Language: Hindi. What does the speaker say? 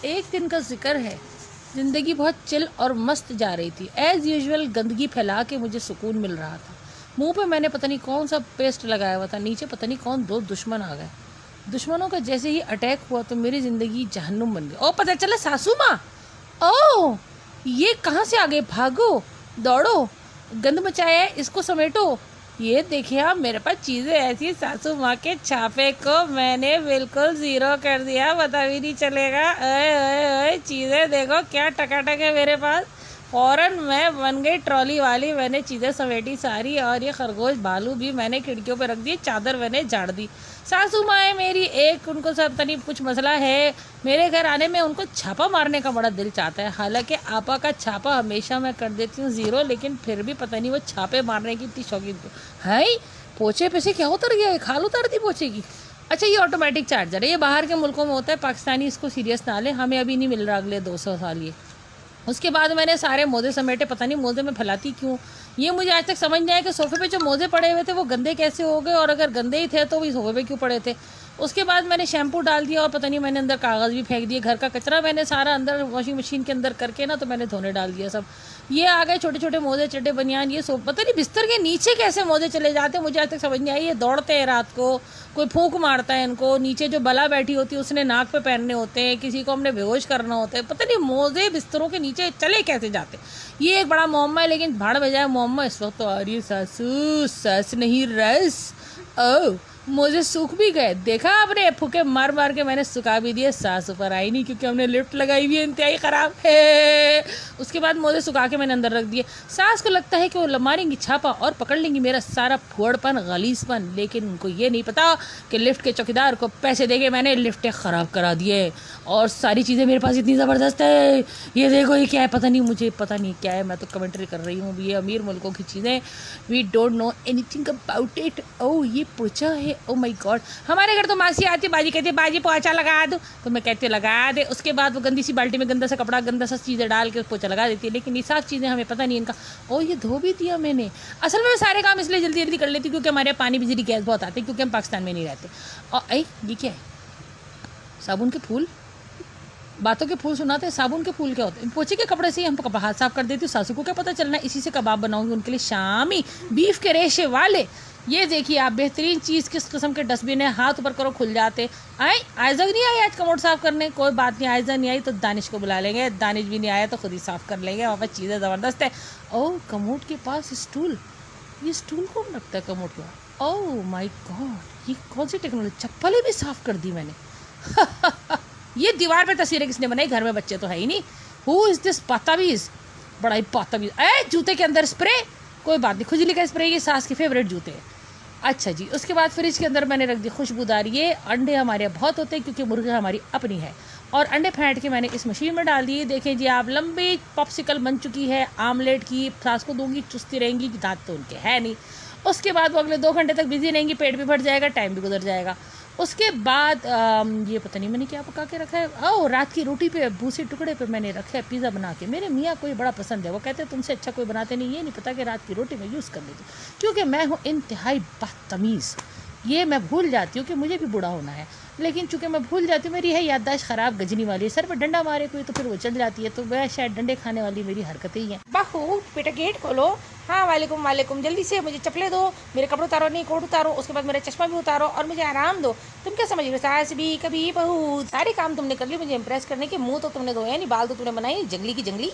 एक दिन का जिक्र है, ज़िंदगी बहुत चिल और मस्त जा रही थी। एज़ यूजुअल गंदगी फैला के मुझे सुकून मिल रहा था। मुंह पे मैंने पता नहीं कौन सा पेस्ट लगाया हुआ था, नीचे पता नहीं कौन दो दुश्मन आ गए। दुश्मनों का जैसे ही अटैक हुआ तो मेरी ज़िंदगी जहन्नुम बन गई। ओ पता चला सासू माँ, ओ ये कहाँ से आ गए, भागो दौड़ो, गंद मचाया है, इसको समेटो। ये देखिए आप, मेरे पास चीज़ें ऐसी, सासू माँ के छापे को मैंने बिल्कुल ज़ीरो कर दिया, पता भी नहीं चलेगा। ओए ओए ओए, चीज़ें देखो क्या टकाटक है मेरे पास। फ़ौरन मैं बन गई ट्रॉली वाली, मैंने चीज़ें समेटी सारी, और ये खरगोश भालू भी मैंने खिड़कियों पे रख दिए, चादर मैंने झाड़ दी। सासू माँ है मेरी एक, उनको सब पता नहीं कुछ मसला है, मेरे घर आने में उनको छापा मारने का बड़ा दिल चाहता है। हालांकि आपा का छापा हमेशा मैं कर देती हूँ ज़ीरो, लेकिन फिर भी पता नहीं वो छापे मारने की इतनी शौकीन क्यों है। पोछे पे से क्या उतर गया है, खाल उतर दी पोछे की। अच्छा ये ऑटोमेटिक चार्जर है, ये बाहर के मुल्कों में होता है, पाकिस्तानी इसको सीरियस ना ले, हमें अभी नहीं मिल रहा अगले 200 साल ये। उसके बाद मैंने सारे मोज़े समेटे, पता नहीं मोज़े में फैलाती क्यों, ये मुझे आज तक समझ नहीं आया कि सोफ़े पे जो मोज़े पड़े हुए थे वो गंदे कैसे हो गए, और अगर गंदे ही थे तो भी सोफ़े पे क्यों पड़े थे। उसके बाद मैंने शैम्पू डाल दिया और पता नहीं मैंने अंदर कागज़ भी फेंक दिए, घर का कचरा मैंने सारा अंदर वॉशिंग मशीन के अंदर करके ना, तो मैंने धोने डाल दिया सब। ये आ गए छोटे छोटे मोज़े, चड्डे बनियान, ये सब पता नहीं बिस्तर के नीचे कैसे मोज़े चले जाते हैं, मुझे आज तक समझ नहीं आई। ये दौड़ते हैं रात को, कोई फूंक मारता है इनको, नीचे जो बला बैठी होती है उसने नाक पे पहनने होते हैं, किसी को हमने बेहोश करना होता है, पता नहीं मोज़े बिस्तरों के नीचे चले कैसे जाते। ये एक बड़ा मोहम्मा है, लेकिन भाड़ बजाय मोहम्मा इस वक्त तो आ रही है सासू, सस नहीं रस। ओ मोज़े सूख भी गए, देखा आपने, फूके मार मार के मैंने सुखा भी दिए, सास ऊपर आई नहीं क्योंकि हमने लिफ्ट लगाई हुई है, इंतहाई ख़राब है। उसके बाद मोज़े सुखा के मैंने अंदर रख दिए। सास को लगता है कि वो मारेंगी छापा और पकड़ लेंगी मेरा सारा फुअड़पन, गलीसपन, लेकिन उनको ये नहीं पता कि लिफ्ट के चौकीदार को पैसे देके मैंने लिफ्टें ख़राब करा दिए, और सारी चीज़ें मेरे पास इतनी ज़बरदस्त है। ये देखो ये क्या है, पता नहीं, मुझे पता नहीं क्या है, मैं तो कमेंट्री कर रही हूँ। ये अमीर मुल्कों की चीज़ें, we don't know anything about it. ओ ये पोछा है, ओ माय गॉड। हमारे घर तो मासी आती, बाजी कहती है बाजी पोछा लगा दो, तो मैं कहती हूँ लगा दे। उसके बाद वो गंदी सी बाल्टी में गंदा सा कपड़ा, गंदा सा चीज़ें डाल के पोछा लगा देती है, लेकिन ये साफ चीज़ें हमें पता नहीं इनका। ओ ये धो भी दिया मैंने। असल में मैं सारे काम इसलिए जल्दी जल्दी कर लेती हूँ क्योंकि हमारे यहाँ पानी, बिजली, गैस बहुत आते हैं, क्योंकि हम पाकिस्तान में नहीं रहते। और ये क्या है, साबुन के फूल, बातों के फूल सुनाते हैं, साबुन के फूल क्या होते हैं। पोछे के कपड़े से ही हम हाथ साफ कर देती हूँ, सासू को क्या पता चलना, इसी से कबाब बनाऊंगी उनके लिए शामी, बीफ के रेशे वाले। ये देखिए आप, बेहतरीन चीज़, किस किस्म के डस्टबिन है, हाथ ऊपर करो खुल जाते। आई आयजा नहीं आई आज कमोड साफ़ करने, कोई बात नहीं, आयजा नहीं आई तो दानिश को बुला लेंगे, दानिश भी नहीं आया तो खुद ही साफ़ कर लेंगे, वहाँ पर चीज़ें ज़बरदस्त है। ओह कमोड के पास स्टूल, ये स्टूल कौन रखता है कमोड के पास। ओह माई गॉड, ये कौन सी टेक्नोलॉजी, चप्पलें भी साफ़ कर दी मैंने। ये दीवार पे तस्वीरें किसने बनाई, घर में बच्चे तो है ही नहीं। हु इज़ दिस पातावीज़, बड़ा ही पातावीज़। जूते के अंदर स्प्रे, कोई बात नहीं, खुजली का स्प्रे, ये सास के फेवरेट जूते हैं। अच्छा जी, उसके बाद फ्रिज के अंदर मैंने रख दी खुशबूदार ये अंडे, हमारे यहाँ बहुत होते हैं क्योंकि मुर्गी हमारी अपनी है, और अंडे फेंट के मैंने इस मशीन में डाल दिए। देखें जी आप, लंबी पॉप्सिकल बन चुकी है आमलेट की, सास को दूंगी, चुस्ती रहेंगी, दांत तो उनके है नहीं। उसके बाद वो अगले 2 घंटे तक बिजी रहेंगी, पेट भी भर जाएगा, टाइम भी गुजर जाएगा। उसके बाद ये पता नहीं मैंने क्या पका के रखा है, ओह रात की रोटी पे भूसे टुकड़े पे मैंने रखा है पिज़्ज़ा बना के। मेरे मियाँ को ये बड़ा पसंद है, वो कहते हैं तुमसे अच्छा कोई बनाते नहीं, ये नहीं पता कि रात की रोटी में यूज़ कर लेती हूँ, क्योंकि मैं हूँ इंतहाई बदतमीज़। ये मैं भूल जाती हूँ कि मुझे भी बूढ़ा होना है, लेकिन चूँकि मैं भूल जाती हूँ, मेरी है याददाश्त ख़राब गजनी वाली, सर पर डंडा मारे कोई तो फिर वो चल जाती है, तो वह शायद डंडे खाने वाली मेरी हरकतें ही हैं। बाहू बेटा गेट खोलो, हाँ वालेकुम वालेकुम, जल्दी से मुझे चप्पलें दो, मेरे कपड़े उतारो, नहीं कोट उतारो, उसके बाद मेरा चश्मा भी उतारो और मुझे आराम दो। तुम क्या समझ रहे हो, सास भी कभी बहू, सारे काम तुमने कर लिए मुझे इंप्रेस करने के, मुँह तो तुमने धोया नहीं, बाल तो तुमने बनाए जंगली की जंगली।